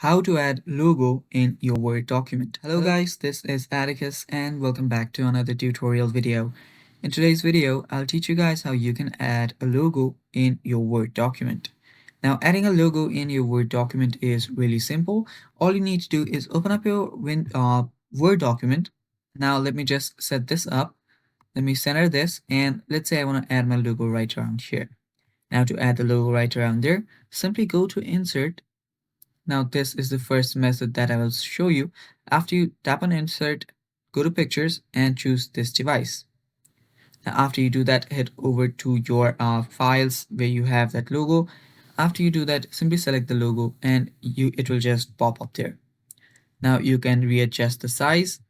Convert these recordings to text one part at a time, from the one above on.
How to add logo in your Word document. Hello guys, this is Atticus and welcome back to another tutorial video. In today's video, I'll teach you guys how you can add a logo in your Word document. Now, adding a logo in your Word document is really simple. All you need to do is open up your Word document. Now, let me just set this up. Let me center this and let's say I want to add my logo right around here. Now, to add the logo right around there, simply go to Insert. Now this is the first method that I will show you. After you tap on insert, go to pictures and choose this device. Now after you do that, head over to your files where you have that logo. After you do that, simply select the logo and it will just pop up there. Now you can readjust the size.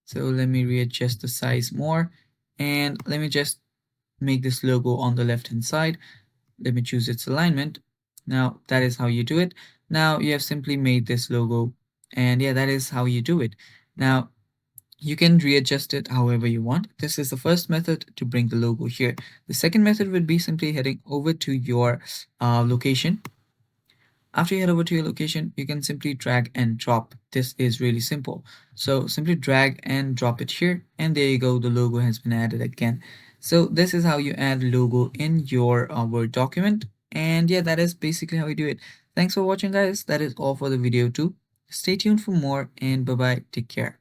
So let me readjust the size more and let me just make this logo on the left hand side. Let me choose its alignment. Now that is how you do it. Now you have simply made this logo and yeah, that is how you do it. Now you can readjust it however you want. This is the first method to bring the logo here. The second method would be simply heading over to your location. After you head over to your location, you can simply drag and drop. This is really simple. So simply drag and drop it here, and there you go, the logo has been added again. So this is how you add logo in your Word document. And yeah, that is basically how you do it. Thanks for watching guys. That is all for the video too. Stay tuned for more and bye bye. Take care.